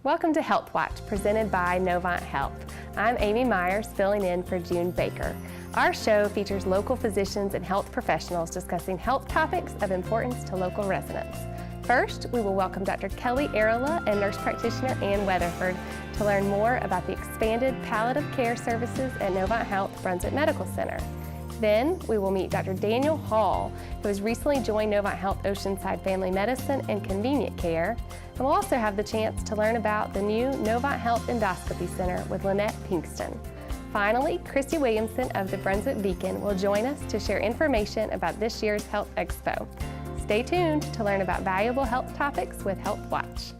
Welcome to Health Watch, presented by Novant Health. I'm Amy Myers, filling in for June Baker. Our show features local physicians and health professionals discussing health topics of importance to local residents. First, we will welcome Dr. Kelly Arola and nurse practitioner Ann Weatherford to learn more about the expanded palliative care services at Novant Health Brunswick Medical Center. Then, we will meet Dr. Daniel Hall, who has recently joined Novant Health Oceanside Family Medicine and Convenient Care. And we'll also have the chance to learn about the new Novant Health Endoscopy Center with Lynette Pinkston. Finally, Christy Williamson of the Brunswick Beacon will join us to share information about this year's Health Expo. Stay tuned to learn about valuable health topics with Health Watch.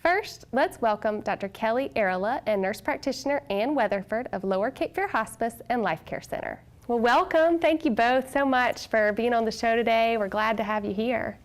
First, let's welcome Dr. Kelly Arola and nurse practitioner Ann Weatherford of Lower Cape Fear Hospice and Life Care Center. Well, welcome. Thank you both so much for being on the show today. We're glad to have you here.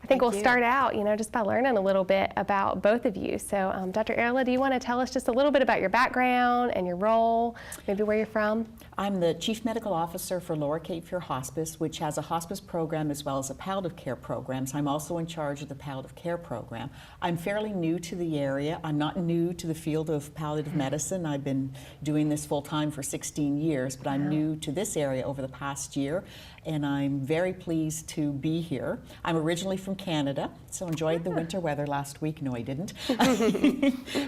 I think we'll start out, just by learning a little bit about both of you. So, Dr. Arola, do you want to tell us just a little bit about your background and your role, maybe where you're from? I'm the Chief Medical Officer for Lower Cape Fear Hospice, which has a hospice program as well as a palliative care program. So I'm also in charge of the palliative care program. I'm fairly new to the area. I'm not new to the field of palliative medicine. I've been doing this full-time for 16 years, but I'm new to this area over the past year, and I'm very pleased to be here. I'm originally from Canada, so enjoyed the winter weather last week. No, I didn't.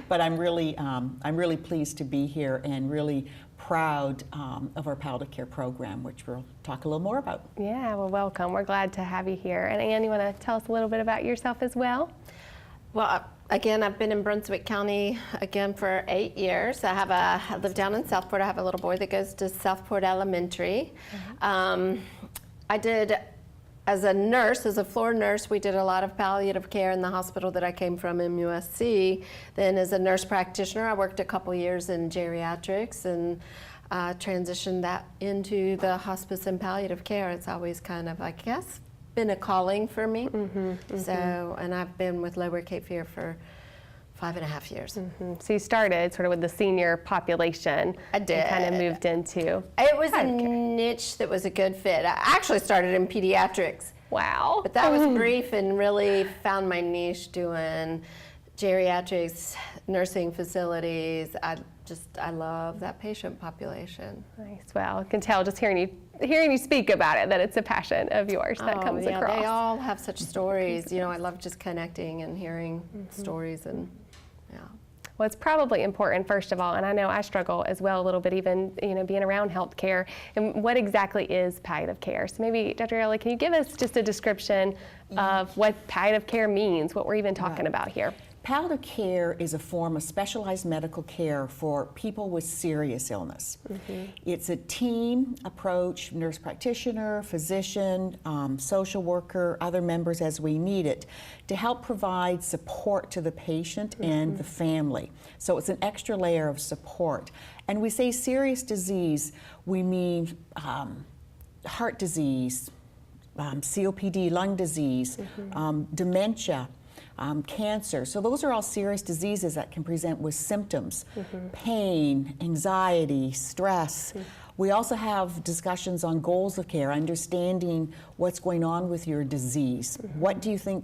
But I'm really pleased to be here and really proud of our palliative care program, which we'll talk a little more about. Yeah, well, welcome. We're glad to have you here. And Ann, you want to tell us a little bit about yourself as well? Well, again, I've been in Brunswick County again for 8 years. I live down in Southport. I have a little boy that goes to Southport Elementary. I did, as a nurse, as a floor nurse, we did a lot of palliative care in the hospital that I came from, MUSC. Then as a nurse practitioner, I worked a couple years in geriatrics and transitioned that into the hospice and palliative care. It's always kind of, I guess, been a calling for me. So, and I've been with Lower Cape Fear for 5.5 years. So you started sort of with the senior population. I did. And kind of moved into It was a niche that was a good fit. I actually started in pediatrics. Wow. But that was brief, and really found my niche doing geriatrics, nursing facilities. I love that patient population. Nice. Well, I can tell just hearing you speak about it that it's a passion of yours that comes across. They all have such stories. I love just connecting and hearing stories, and Well, it's probably important, first of all, and I know I struggle as well a little bit, even being around healthcare. And what exactly is palliative care? So maybe, Dr. Arola, can you give us just a description of what palliative care means, what we're even talking about here? Palliative care is a form of specialized medical care for people with serious illness. It's a team approach, nurse practitioner, physician, social worker, other members as we need it, to help provide support to the patient and the family. So it's an extra layer of support. And we say serious disease, we mean heart disease, COPD, lung disease, dementia, cancer. So those are all serious diseases that can present with symptoms, pain, anxiety, stress. We also have discussions on goals of care, understanding what's going on with your disease. What do you think,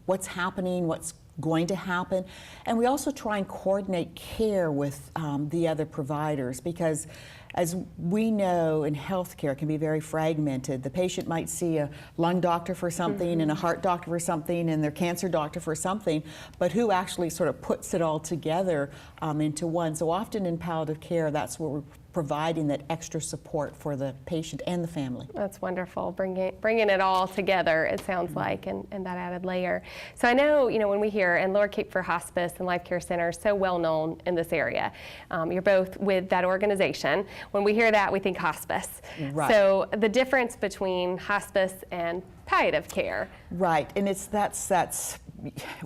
what's happening, what's going to happen? And we also try and coordinate care with the other providers, because as we know, in healthcare, it can be very fragmented. The patient might see a lung doctor for something and a heart doctor for something and their cancer doctor for something, but who actually sort of puts it all together into one? So often in palliative care, that's what we're providing, that extra support for the patient and the family. That's wonderful, bringing it all together, it sounds like, and that added layer. So I know, when we hear, and Lower Cape Fear Hospice and Life Care Center is so well known in this area. You're both with that organization. When we hear that, we think hospice. Right. So the difference between hospice and palliative care. Right, and that's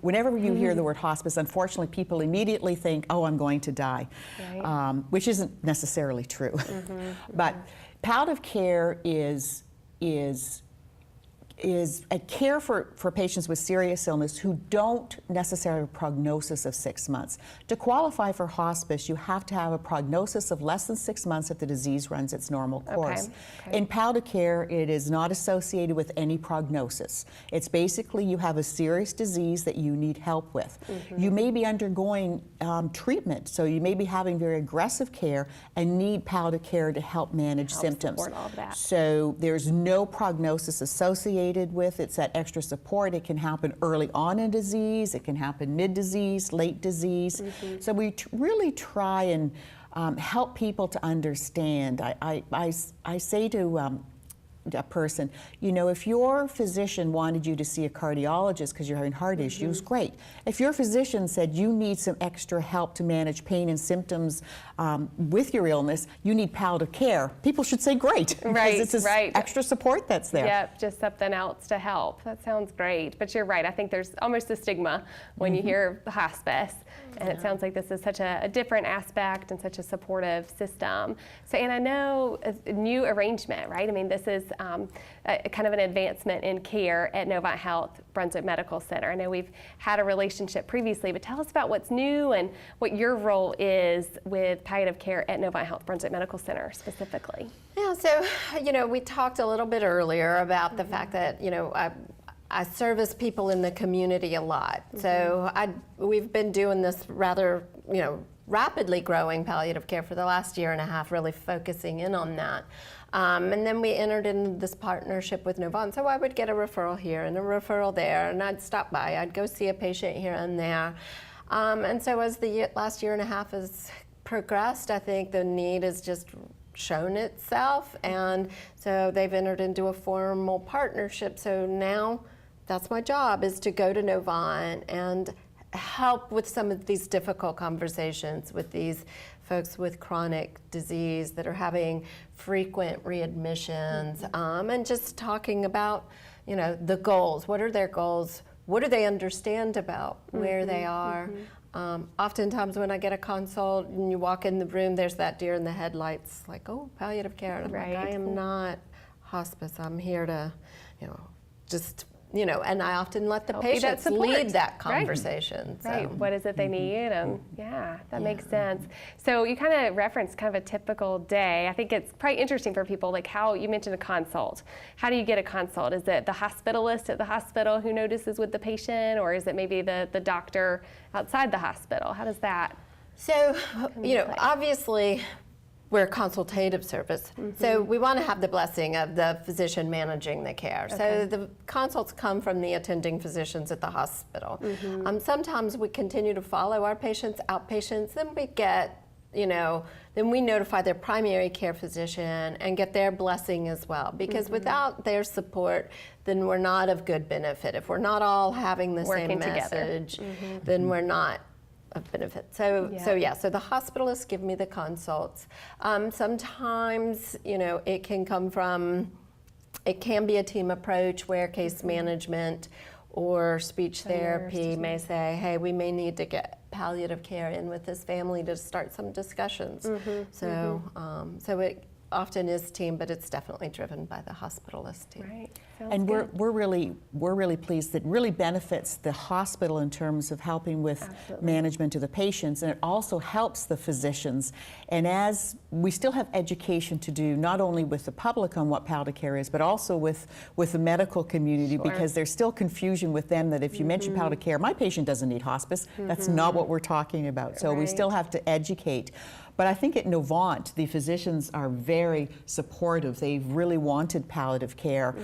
whenever you hear the word hospice, unfortunately, people immediately think, oh, I'm going to die, Right. which isn't necessarily true. But palliative care is a care for patients with serious illness who don't necessarily have a prognosis of 6 months. To qualify for hospice, you have to have a prognosis of less than 6 months if the disease runs its normal course. Okay. In palliative care, it is not associated with any prognosis. It's basically you have a serious disease that you need help with. You may be undergoing treatment, so you may be having very aggressive care and need palliative care to help manage symptoms. support all of that. So there's no prognosis associated with it's that extra support. It can happen early on in disease, it can happen mid-disease, late disease. So we really try and help people to understand. I say to a person, you know, if your physician wanted you to see a cardiologist because you're having heart issues, great. If your physician said you need some extra help to manage pain and symptoms with your illness, you need palliative care, people should say great. Right, because it's this right. extra support that's there. Yep, just something else to help. That sounds great. But you're right. I think there's almost a stigma when you hear hospice. And it sounds like this is such a different aspect and such a supportive system. So, and I know a new arrangement, right? I mean, this is a kind of an advancement in care at Novant Health Brunswick Medical Center. I know we've had a relationship previously, but tell us about what's new and what your role is with palliative care at Novant Health Brunswick Medical Center specifically. Yeah, so, you know, we talked a little bit earlier about the fact that, you know, I service people in the community a lot. So we've been doing this rather, you know, rapidly growing palliative care for the last year and a half, really focusing in on that. And then we entered in this partnership with Novant. So I would get a referral here and a referral there, and I'd stop by. I'd go see a patient here and there. And so as the last year and a half has progressed, I think the need has just shown itself. And so they've entered into a formal partnership. So now that's my job, is to go to Novant and help with some of these difficult conversations with these folks with chronic disease that are having frequent readmissions, and just talking about, you know, the goals. What are their goals? What do they understand about where they are? Oftentimes when I get a consult and you walk in the room, there's that deer in the headlights, like, oh, palliative care. And I'm like, I am not hospice. I'm here to, you know, just, you know, and I often let the patients lead that conversation. Right. So. What is it they need? And yeah, that makes sense. So you kind of referenced kind of a typical day. I think it's probably interesting for people, like how you mentioned a consult. How do you get a consult? Is it the hospitalist at the hospital who notices with the patient, or is it maybe the doctor outside the hospital? How does that? So, you know, obviously, we're a consultative service, so we want to have the blessing of the physician managing the care. So the consults come from the attending physicians at the hospital. Sometimes we continue to follow our patients, outpatients, then we get, you know, then we notify their primary care physician and get their blessing as well. Because without their support, then we're not of good benefit. If we're not all having the same message, then we're not of benefit. So the hospitalists give me the consults. Sometimes, you know, it can be a team approach where case management or speech therapy may say, hey, we may need to get palliative care in with this family to start some discussions. So it often is team, but it's definitely driven by the hospitalist team. Right. And we're really pleased that really benefits the hospital in terms of helping with management of the patients, and it also helps the physicians. And as we still have education to do, not only with the public on what palliative care is, but also with the medical community, because there's still confusion with them that if you mention palliative care, my patient doesn't need hospice. That's not what we're talking about. So we still have to educate. But I think at Novant, the physicians are very supportive. They've really wanted palliative care.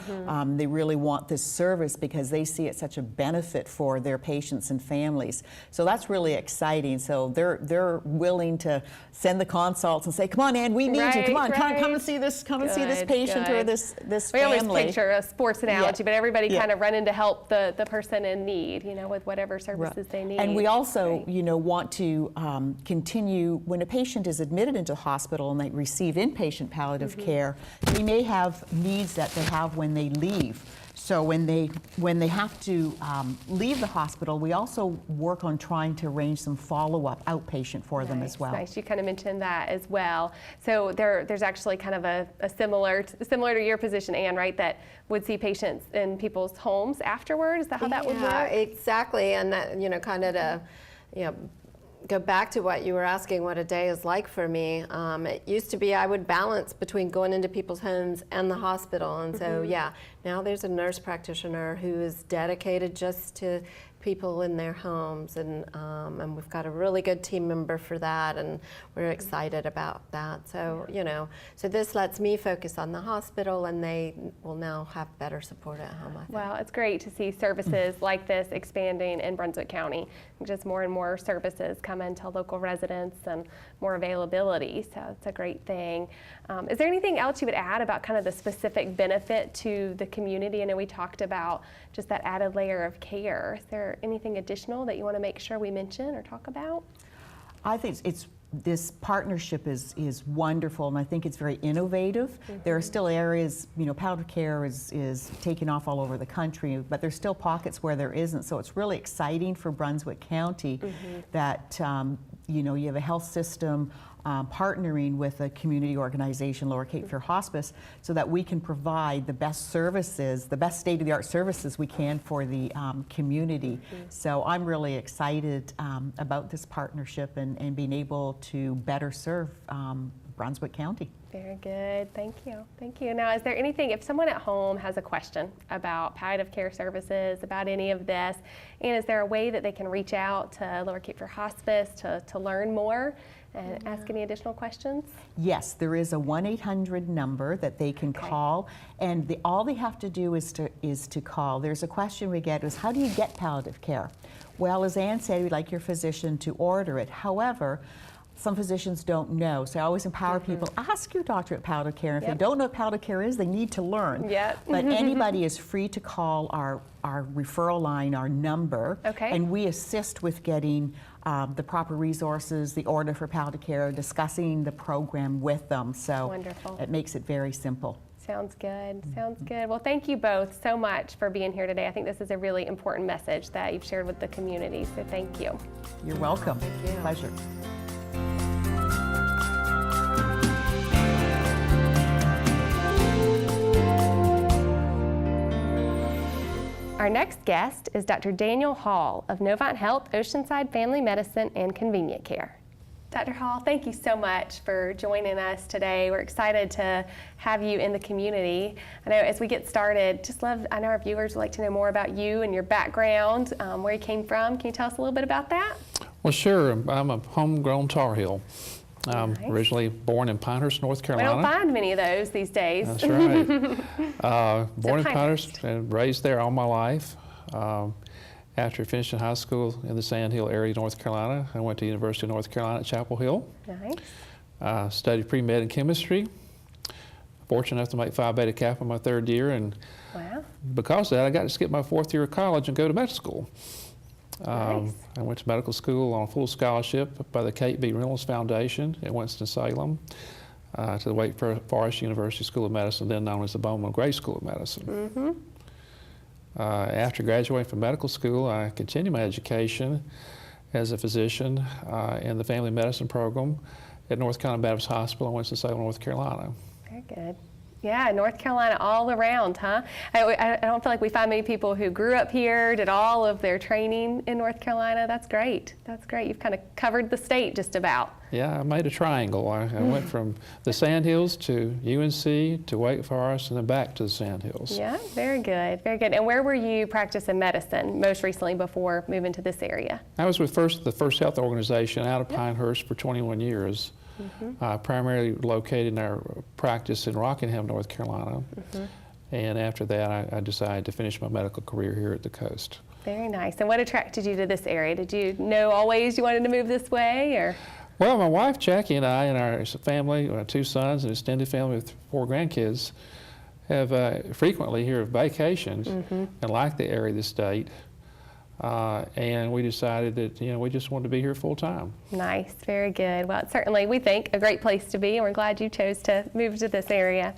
They really want this service because they see it such a benefit for their patients and families. So that's really exciting. So they're willing to send the consults and say, "Come on, Ann, we need you. Come on, come and see this. Come and see this patient or this We family." always picture a sports analogy, but everybody kind of running to help the person in need, you know, with whatever services they need. And we also, you know, want to continue when a patient is admitted into hospital and they receive inpatient palliative care, they may have needs that they have when they leave. So when they have to leave the hospital, we also work on trying to arrange some follow-up outpatient for them as well. Nice. You kind of mentioned that as well. So there's actually kind of a similar to your position, Ann, right? That would see patients in people's homes afterward. Is that how that would Yeah, work? exactly. And that, kind of to, go back to what you were asking, what a day is like for me. It used to be I would balance between going into people's homes and the hospital. And so, yeah, now there's a nurse practitioner who is dedicated just to people in their homes, and we've got a really good team member for that, and we're excited about that. So, so this lets me focus on the hospital, and they will now have better support at home, I think. Well, it's great to see services like this expanding in Brunswick County. Just more and more services come into local residents and more availability, so it's a great thing. Is there anything else you would add about kind of the specific benefit to the community? I know we talked about just that added layer of care. Is there anything additional that you want to make sure we mention or talk about? I think this partnership is wonderful, and I think it's very innovative. There are still areas, palliative care is taking off all over the country, but there's still pockets where there isn't. So it's really exciting for Brunswick County that you have a health system partnering with a community organization, Lower Cape Fear Hospice, so that we can provide the best services, the best state-of-the-art services we can for the community. So I'm really excited about this partnership and being able to better serve Brunswick County. Very good. Thank you. Thank you. Now, is there anything, if someone at home has a question about palliative care services, about any of this, and is there a way that they can reach out to Lower Cape Fear Hospice to learn more and ask any additional questions? Yes, there is a 1-800 number that they can call, and all they have to do is to call. There's a question we get is, how do you get palliative care? Well, as Ann said, we'd like your physician to order it. However, some physicians don't know, so I always empower people, ask your doctor at palliative care. If they don't know what palliative care is, they need to learn. But anybody is free to call our referral line, our number, and we assist with getting the proper resources, the order for palliative care, discussing the program with them. So it makes it very simple. Sounds good. Sounds good. Well, thank you both so much for being here today. I think this is a really important message that you've shared with the community, so thank you. You're welcome. Thank you. Pleasure. Our next guest is Dr. Daniel Hall of Novant Health, Oceanside Family Medicine and Convenient Care. Dr. Hall, thank you so much for joining us today. We're excited to have you in the community. I know as we get started, I know our viewers would like to know more about you and your background, where you came from. Can you tell us a little bit about that? Well, sure. I'm a homegrown Tar Heel. I'm originally born in Pinehurst, North Carolina. We don't find many of those these days. That's right. Born in Pinehurst and raised there all my life. After finishing high school in the Sand Hill area of North Carolina, I went to the University of North Carolina at Chapel Hill. Nice. Studied pre-med in chemistry. Fortunate enough to make Phi Beta Kappa my third year, and because of that, I got to skip my fourth year of college and go to medical school. Nice. I went to medical school on a full scholarship by the Kate B. Reynolds Foundation at Winston-Salem to the Wake Forest University School of Medicine, then known as the Bowman Gray School of Medicine. After graduating from medical school, I continued my education as a physician in the family medicine program at North Carolina Baptist Hospital in Winston-Salem, North Carolina. Very good. Yeah, North Carolina all around, huh? I don't feel like we find many people who grew up here, did all of their training in North Carolina. That's great. That's great. You've kind of covered the state just about. Yeah, I made a triangle. I went from the Sand Hills to UNC to Wake Forest and then back to the Sand Hills. Yeah, very good. Very good. And where were you practicing medicine most recently before moving to this area? I was with the First Health Organization out of Pinehurst for 21 years. Primarily located in our practice in Rockingham, North Carolina. And after that, I decided to finish my medical career here at the coast. Very nice. And what attracted you to this area? Did you know always you wanted to move this way, or? Well, my wife Jackie and I and our family, 2 sons and extended family with 4 grandkids, have frequently here vacations and like the area of the state. And we decided that, we just wanted to be here full time. Nice, very good. Well, it's certainly, we think, a great place to be, and we're glad you chose to move to this area.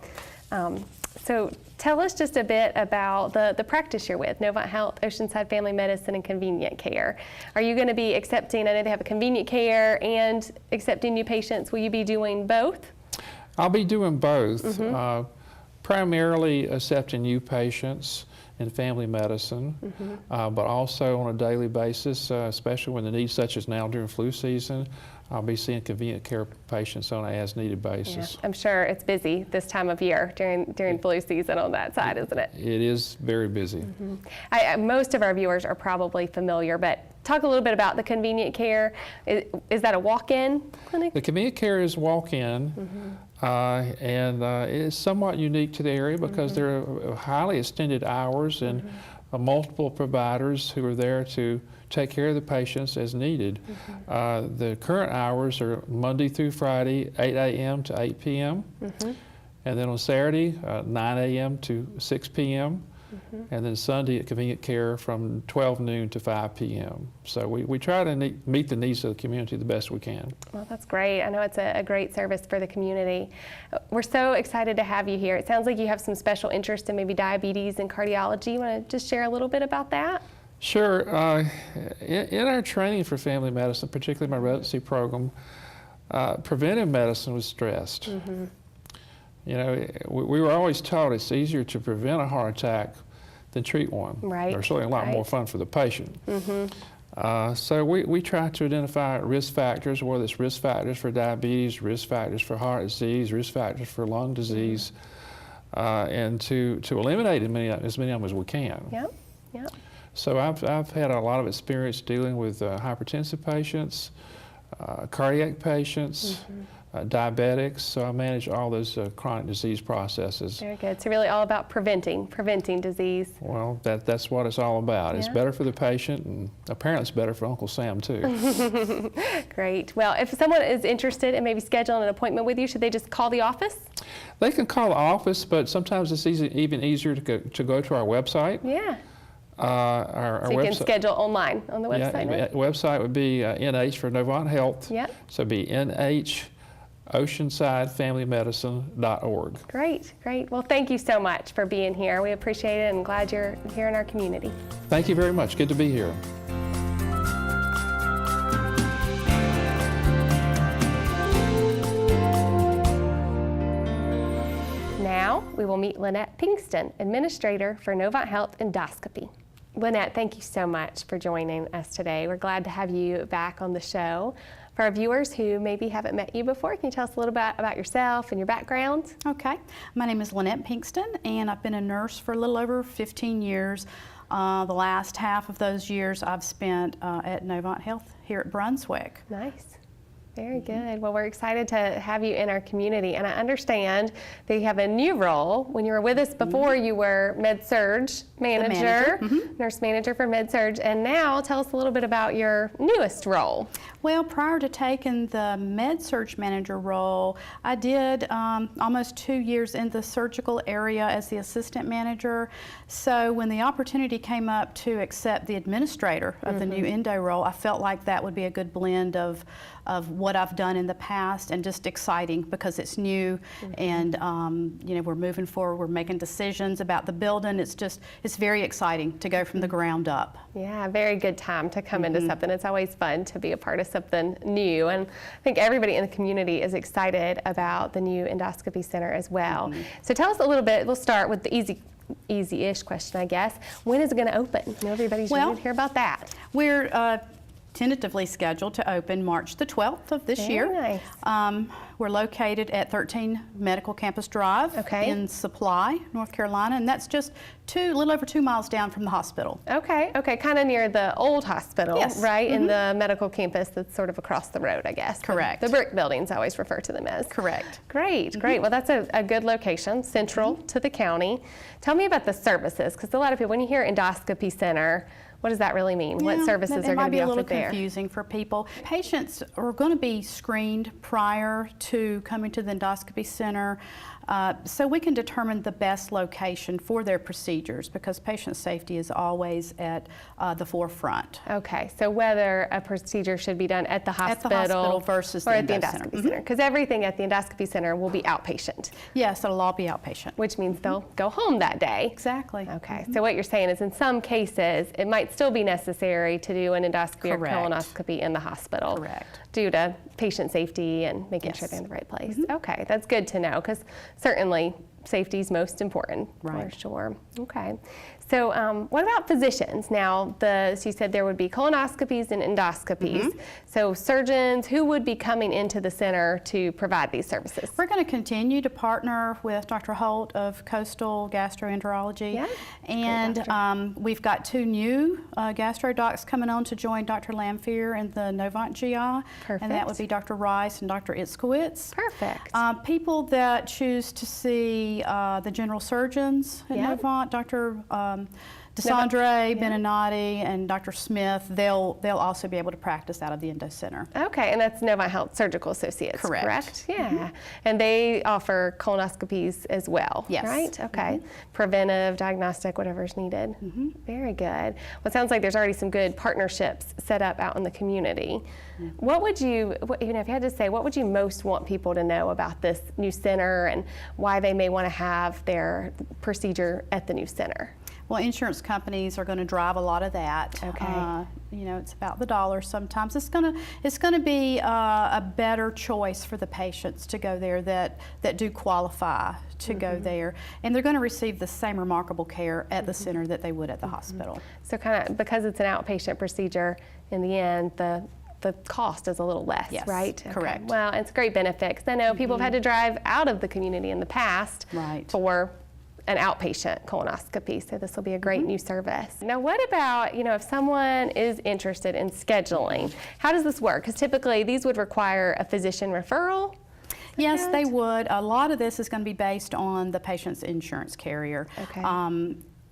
So tell us just a bit about the practice you're with, Novant Health, Oceanside Family Medicine, and Convenient Care. Are you going to be accepting, I know they have a convenient care and accepting new patients. Will you be doing both? I'll be doing both, primarily accepting new patients in family medicine, but also on a daily basis, especially when the needs such as now during flu season, I'll be seeing convenient care patients on an as-needed basis. Yeah, I'm sure it's busy this time of year during flu season on that side, isn't it? It is very busy. Most of our viewers are probably familiar, but talk a little bit about the convenient care. Is that a walk-in clinic? The convenient care is walk-in, and it is somewhat unique to the area because there are highly extended hours and multiple providers who are there to take care of the patients as needed. The current hours are Monday through Friday, 8 a.m. to 8 p.m. And then on Saturday, 9 a.m. to 6 p.m. And then Sunday at Convenient Care from 12 noon to 5 p.m. So we try to meet the needs of the community the best we can. Well, that's great. I know it's a great service for the community. We're so excited to have you here. It sounds like you have some special interest in maybe diabetes and cardiology. You want to just share a little bit about that? Sure. In our training for family medicine, particularly my residency program, preventive medicine was stressed. You know, we were always taught it's easier to prevent a heart attack than treat one. Right. There's certainly a lot more fun for the patient. So we try to identify risk factors, whether it's risk factors for diabetes, risk factors for heart disease, risk factors for lung disease, and to eliminate as many of them as we can. Yep. Yep. So I've had a lot of experience dealing with hypertensive patients, cardiac patients, diabetics, so I manage all those chronic disease processes. Very good. So really all about preventing disease. Well, that's what it's all about. Yeah. It's better for the patient, and apparently it's better for Uncle Sam too. Great. Well, if someone is interested in maybe scheduling an appointment with you, should they just call the office? They can call the office, but sometimes it's even easier to go to our website. Yeah. Our So you can website, schedule online on the website, right? website would be NH for Novant Health. Yep. So it'd be NH@OceansideFamilyMedicine.org. Great, great. Well, thank you so much for being here. We appreciate it and glad you're here in our community. Thank you very much. Good to be here. Now we will meet Lynette Pinkston, Administrator for Novant Health Endoscopy. Lynette, thank you so much for joining us today. We're glad to have you back on the show. For our viewers who maybe haven't met you before, can you tell us a little bit about yourself and your background? Okay, my name is Lynette Pinkston, and I've been a nurse for a little over 15 years. The last half of those years I've spent at Novant Health here at Brunswick. Nice. Very good. Well, we're excited to have you in our community, and I understand that you have a new role. When you were with us before, you were Med-Surg manager, nurse manager for Med-Surg, and now tell us a little bit about your newest role. Well, prior to taking the Med-Surg manager role, I did almost 2 years in the surgical area as the assistant manager. So when the opportunity came up to accept the administrator of the new endo role, I felt like that would be a good blend of what I've done in the past and just exciting because it's new and you know, we're moving forward, we're making decisions about the building. It's very exciting to go from the ground up. Yeah, very good time to come into something. It's always fun to be a part of something new, and I think everybody in the community is excited about the new endoscopy center as well. So tell us a little bit, we'll start with the easy-ish question, I guess. When is it going to open? I know everybody's ready to hear about that. We're tentatively scheduled to open March the 12th of this year. Nice. We're located at 13 Medical Campus Drive in Supply, North Carolina, and that's just a little over 2 miles down from the hospital. Okay, kind of near the old hospital, Yes. right? In the medical campus that's sort of across the road, I guess. Correct. The brick buildings, I always refer to them as. Correct. Great, great. Well, that's a good location, central to the county. Tell me about the services, because a lot of people, when you hear endoscopy center, What does that really mean? What Yeah, services it are going might to be be a little offered there? confusing for people. Patients are going to be screened prior to coming to the endoscopy center, so we can determine the best location for their procedures, because patient safety is always at the forefront. Okay, so whether a procedure should be done at the hospital, hospital versus or the at the endo endoscopy center. center, because everything at the endoscopy center will be outpatient, Yes, it'll all be outpatient. which means they'll go home that day. Exactly. Okay, so what you're saying is in some cases, it might still be necessary to do an endoscopy or Correct. colonoscopy in the hospital. Correct. Due to patient safety and making sure Yes. they're in the right place. Okay, that's good to know, because certainly safety is most important, Right. for sure. Okay, so what about physicians? Now, so you said there would be colonoscopies and endoscopies. So surgeons, who would be coming into the center to provide these services? We're going to continue to partner with Dr. Holt of Coastal Gastroenterology. Yeah, And doctor. we've got 2 new gastro docs coming on to join Dr. Lamphere in the Novant GI. And that would Perfect. be Dr. Rice and Dr. Itzkowitz. Perfect. People that choose to see the general surgeons at Yeah. Novant, Dr. DeSandre, Beninati, and Dr. Smith, they'll also be able to practice out of the endo center. Okay, and that's Novant Health Surgical Associates, Correct. Yeah, and they offer colonoscopies as well, Yes. right? Okay, preventive, diagnostic, whatever's needed. Very good. Well, it sounds like there's already some good partnerships set up out in the community. What would you, if you had to say, what would you most want people to know about this new center and why they may want to have their procedure at the new center? Well, insurance companies are going to drive a lot of that. Okay. You know, it's about the dollar sometimes. It's going to be a better choice for the patients to go there that do qualify to go there, and they're going to receive the same remarkable care at the center that they would at the hospital. So kind of, because it's an outpatient procedure, in the end, the cost is a little less, Yes, right? Okay. correct. Well, it's a great benefit, because I know people have had to drive out of the community in the past Right. for an outpatient colonoscopy, so this will be a great new service. Now, what about, if someone is interested in scheduling, how does this work? Because typically these would require a physician referral. Yes, they would. A lot of this is going to be based on the patient's insurance carrier. Okay.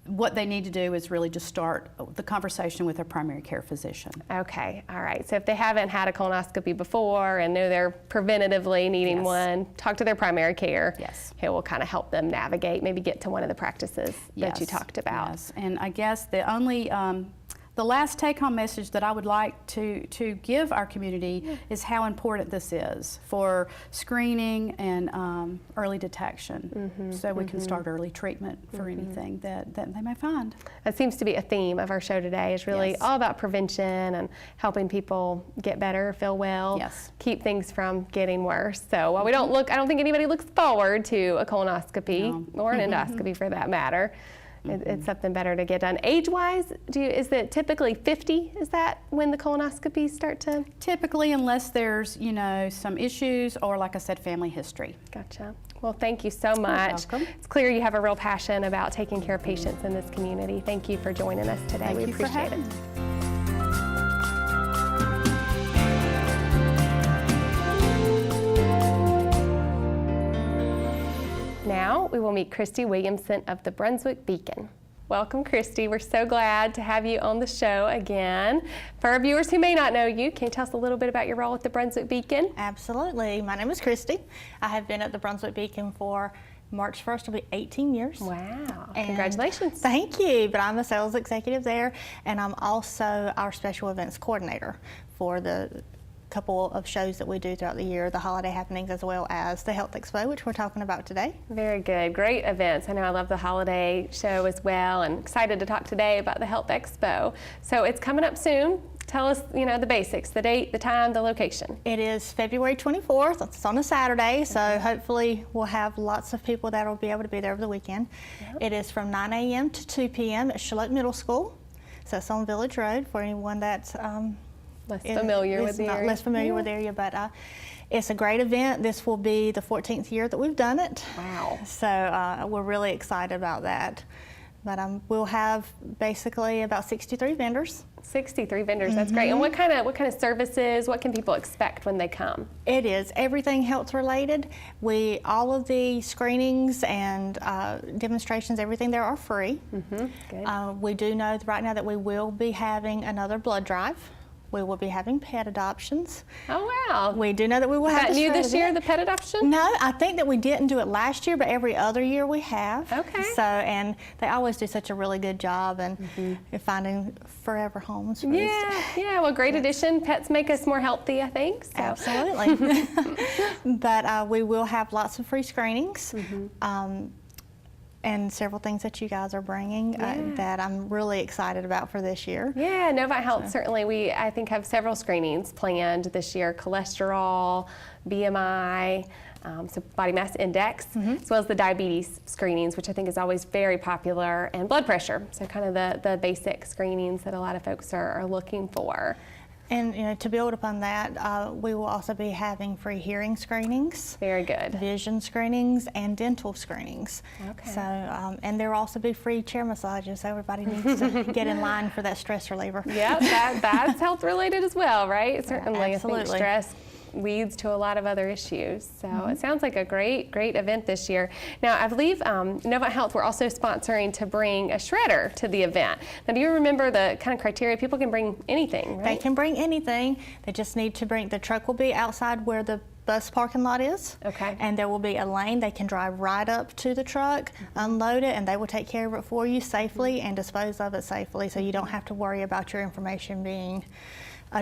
What they need to do is really just start the conversation with their primary care physician. Okay, all right. So if they haven't had a colonoscopy before and know they're preventatively needing Yes. one, talk to their primary care. Yes. Who will kind of help them navigate, maybe get to one of the practices that you Yes, talked about. Yes, and I guess the last take-home message that I would like to give our community is how important this is for screening and early detection, so we can start early treatment for anything that they may find. That seems to be a theme of our show today, is really Yes. all about prevention and helping people get better, feel well, Yes. keep things from getting worse. So while I don't think anybody looks forward to a colonoscopy or an endoscopy for that matter. It's something better to get done. Age-wise, is it typically 50? Is that when the colonoscopies start to? Typically, unless there's some issues or, like I said, family history. Gotcha. Well, thank you so much. welcome. It's clear you have a real passion about taking care of patients in this community. Thank you for joining us today. Thank We you for appreciate having it. me. Now we will meet Christy Williamson of the Brunswick Beacon. Welcome, Christy. We're so glad to have you on the show again. For our viewers who may not know you, can you tell us a little bit about your role at the Brunswick Beacon? Absolutely. My name is Christy. I have been at the Brunswick Beacon for March 1st, will be 18 years. Wow, And congratulations. Thank you, but I'm a sales executive there, and I'm also our special events coordinator for the couple of shows that we do throughout the year, the holiday happenings, as well as the Health Expo, which we're talking about today. Very good, great events. I know I love the holiday show as well, and excited to talk today about the Health Expo. So it's coming up soon. Tell us, the basics, the date, the time, the location. It is February 24th. It's on a Saturday, so hopefully we'll have lots of people that will be able to be there over the weekend. It is from 9 a.m. to 2 p.m. at Charlotte Middle School. So it's on Village Road for anyone that's Less familiar with the area. less familiar with the area, but it's a great event. This will be the 14th year that we've done it. Wow. So we're really excited about that. But we'll have basically about 63 vendors. 63 vendors, that's great. And what kind of services, what can people expect when they come? It is everything health related. All of the screenings and demonstrations, everything there are free. Good. We do know right now that we will be having another blood drive. We will be having pet adoptions. Oh, wow. We do know that we will Is have that this new for this year, event. the pet adoption? No, I think that we didn't do it last year, but every other year we have. Okay. So, and they always do such a really good job and finding forever homes for these. Yeah, well, great addition. Pets make us more healthy, I think. So. Absolutely. But we will have lots of free screenings. And several things that you guys are bringing that I'm really excited about for this year. Yeah, Novant Health, certainly I think have several screenings planned this year, cholesterol, BMI, so body mass index, as well as the diabetes screenings, which I think is always very popular, and blood pressure, so kind of the basic screenings that a lot of folks are looking for. And to build upon that, we will also be having free hearing screenings, Very good. vision screenings, and dental screenings. Okay. So, and there will also be free chair massages, so everybody needs to get in line for that stress reliever. Yeah, that's health related as well, right? Certainly, I think absolutely. stress leads to a lot of other issues. So it sounds like a great event this year. Now, I believe Novant Health, we're also sponsoring to bring a shredder to the event. Now, do you remember the kind of criteria? People can bring anything, They right? can bring anything. They just need to bring, the truck will be outside where the bus parking lot is. Okay. And there will be a lane. They can drive right up to the truck, unload it, and they will take care of it for you safely and dispose of it safely, so you don't have to worry about your information being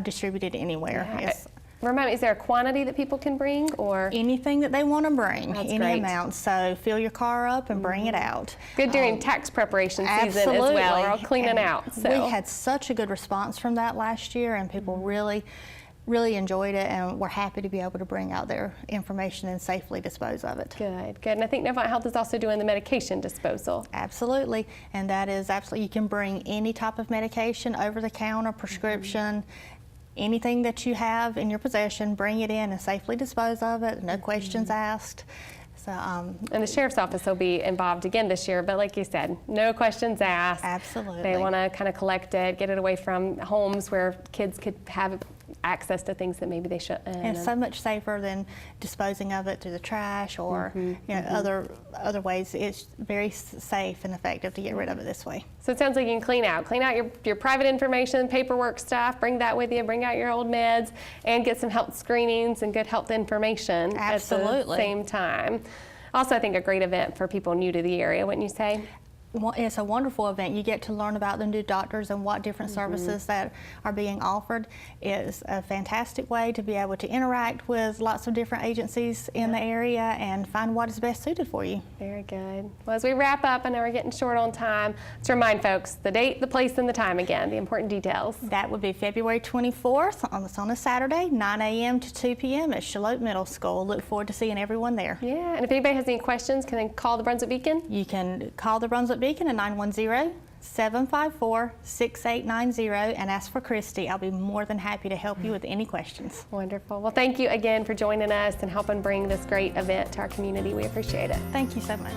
distributed anywhere. Yes. Remind me, is there a quantity that people can bring, or? Anything that they want to bring, That's any great. amount. So fill your car up and bring it out. Good during tax preparation season Absolutely. as well. We're all cleaning And out. So. we had such a good response from that last year, and people really enjoyed it, and we're happy to be able to bring out their information and safely dispose of it. Good. And I think Novant Health is also doing the medication disposal. Absolutely, and that is absolutely, you can bring any type of medication, over-the-counter, prescription, anything that you have in your possession, bring it in and safely dispose of it, no questions asked. So, And the sheriff's office will be involved again this year, but like you said, no questions asked. Absolutely. They want to kind of collect it, get it away from homes where kids could have access to things that maybe they shouldn't. and so much safer than disposing of it through the trash or other ways. It's very safe and effective to get rid of it this way. So it sounds like you can clean out your private information, paperwork stuff, bring that with you, bring out your old meds, and get some health screenings and good health information at the Absolutely. same time. Also, I think a great event for people new to the area, wouldn't you say? It's a wonderful event. You get to learn about the new doctors and what different services that are being offered. It's a fantastic way to be able to interact with lots of different agencies in the area and find what is best suited for you. Very good. Well, as we wrap up, I know we're getting short on time. Let's remind folks the date, the place, and the time again, the important details. That would be February 24th. It's on a Saturday, 9 a.m. to 2 p.m. at Charlotte Middle School. Look forward to seeing everyone there. Yeah, and if anybody has any questions, can they call the Brunswick Beacon? You can call the Brunswick Beacon at 910-754-6890 and ask for Christy. I'll be more than happy to help you with any questions. Wonderful. Well, thank you again for joining us and helping bring this great event to our community. We appreciate it. Thank you so much.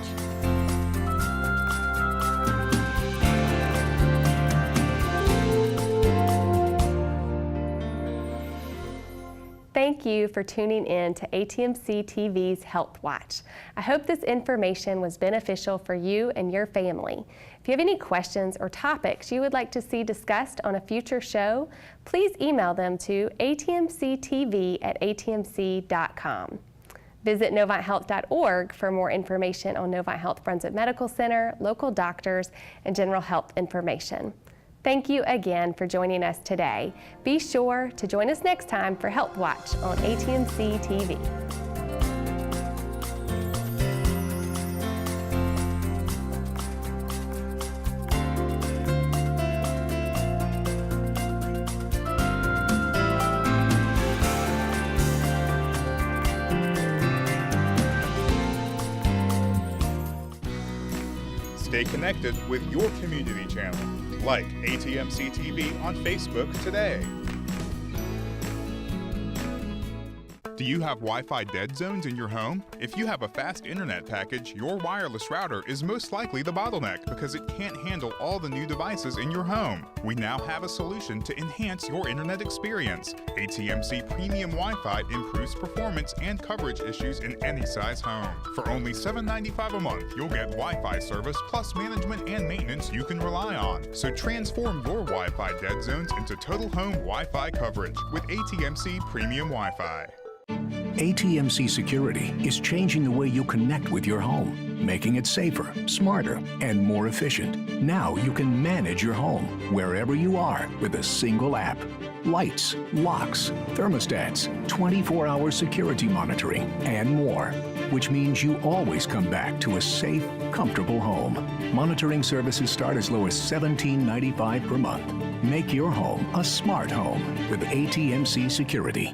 Thank you for tuning in to ATMC TV's Health Watch. I hope this information was beneficial for you and your family. If you have any questions or topics you would like to see discussed on a future show, please email them to atmctv@atmc.com. Visit NovantHealth.org for more information on Novant Health Brunswick Medical Center, local doctors, and general health information. Thank you again for joining us today. Be sure to join us next time for Health Watch on ATMC TV. Stay connected with your community channel. Like ATMC TV on Facebook today. Do you have Wi-Fi dead zones in your home? If you have a fast internet package, your wireless router is most likely the bottleneck because it can't handle all the new devices in your home. We now have a solution to enhance your internet experience. ATMC Premium Wi-Fi improves performance and coverage issues in any size home. For only $7.95 a month, you'll get Wi-Fi service plus management and maintenance you can rely on. So transform your Wi-Fi dead zones into total home Wi-Fi coverage with ATMC Premium Wi-Fi. ATMC Security is changing the way you connect with your home, making it safer, smarter, and more efficient. Now you can manage your home wherever you are with a single app. Lights, locks, thermostats, 24-hour security monitoring, and more, which means you always come back to a safe, comfortable home. Monitoring services start as low as $17.95 per month. Make your home a smart home with ATMC Security.